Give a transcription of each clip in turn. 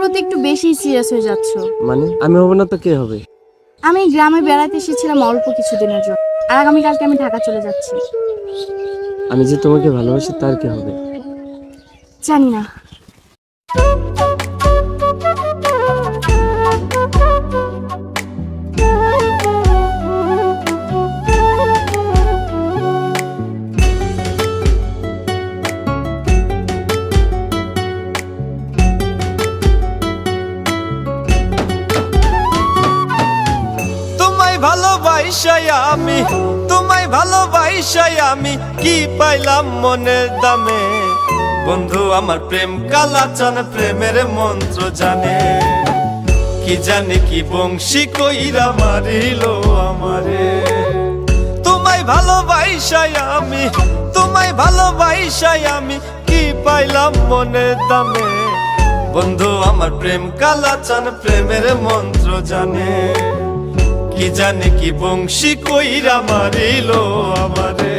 প্রতি একটু বেশি সিরিয়াস হয়ে যাচ্ছ। মানে আমি হব না তো কে হবে? আমি গ্রামে বেড়াতে এসেছিলাম অল্প কিছুদিনের জন্য, আর আগামীকালকে আমি ঢাকা চলে যাচ্ছি। আমি যে তোমাকে ভালোবাসি তার কি হবে? জানি না। তোমায় ভালোবাসাই আমি কি পাইলাম মনের দামে। বন্ধু আমার প্রেম কালাচান প্রেমের মন্ত্র জানে। কি জানে কি বংশী কইরা মারিল আমারে। তোমায় ভালোবাসাই আমি কি পাইলাম মনের দামে। বন্ধু আমার প্রেম কালাচান প্রেমের মন্ত্র জানে। কি জানে কি বংশী কইরা মারিল আমারে।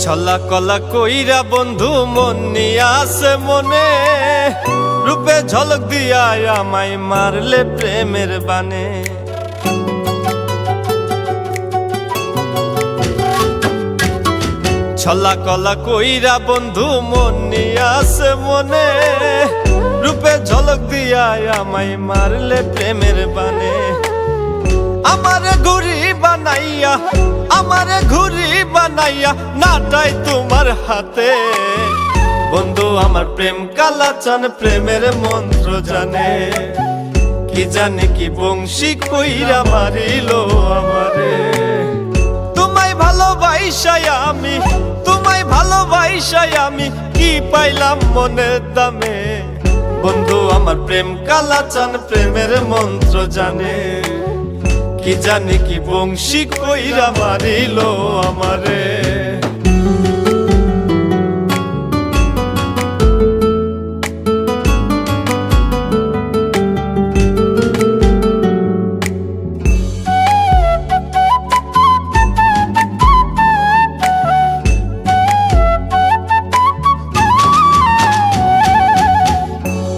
ছলা কলা কইরা বন্ধু মন নিয়া আছে মনে। রূপে ঝলক দিয়া আমায় মারলে প্রেমের বানে। ছলা কলা কইরা বন্ধু মন নিয়া আছে মনে। রূপে ঝলক দিয়া আমায় মারলে প্রেমের বানে। আমারে ঘুরি বানাইয়া নাটাই তোমার হাতে। বন্ধু আমার প্রেম কালাচান প্রেমের মন্ত্র জানে। কি জানে কি বংশী কইরা মারিল আমারে। তোমায় ভালোবাসাই আমি কি পাইলাম মনের দামে। বন্ধু আমার প্রেম কালাচান প্রেমের মন্ত্র জানে। কি জানে কি বংশী কইরা মারিল আমারে।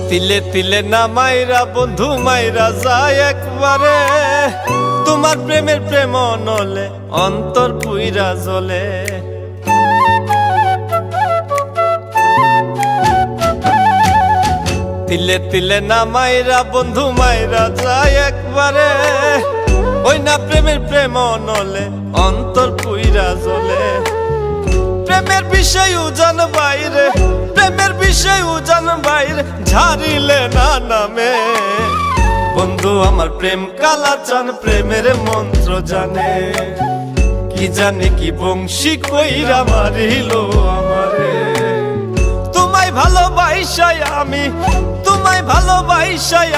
তিলে তিলে না মাইরা বন্ধু মাইরা যায় একবারে। তোমার প্রেমের প্রেম নলে অন্তর পুইরা জ্বলে। তিলে তিলে না মাইরা বন্ধু মাইরা যায় একবারে। ওই না প্রেমের প্রেম নলে অন্তর পুইরা জ্বলে। প্রেমের বিষয় উজান বাইরে ঝাড়িলে না নামে। বন্ধু আমার প্রেম কালাচান প্রেমের মন্ত্র জানে। কি জানে কি বংশী কইরা মারিল আমারে। তোমায় ভালোবাসাই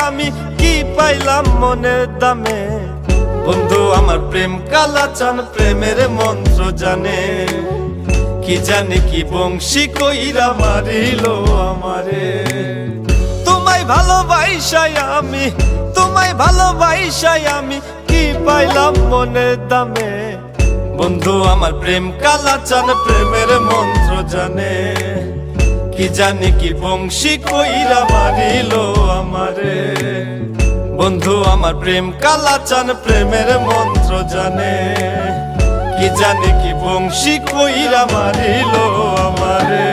আমি কি পাইলাম মনের দামে। বন্ধু আমার প্রেম কালাচান প্রেমের মন্ত্র জানে। কি জানে কি বংশী কইরা মারিল আমারে। তোমায় ভালোবাসাই আমি কি পাইলাম মনের দামে। বন্ধু আমার প্রেম কালাচান প্রেমের মন্ত্র জানে। কি জানে কি বংশী কইরা মারিল আমারে। বন্ধু আমার প্রেম কালাচান প্রেমের মন্ত্র জানে। কি জানে কি বংশী কইরা মারিল আমারে।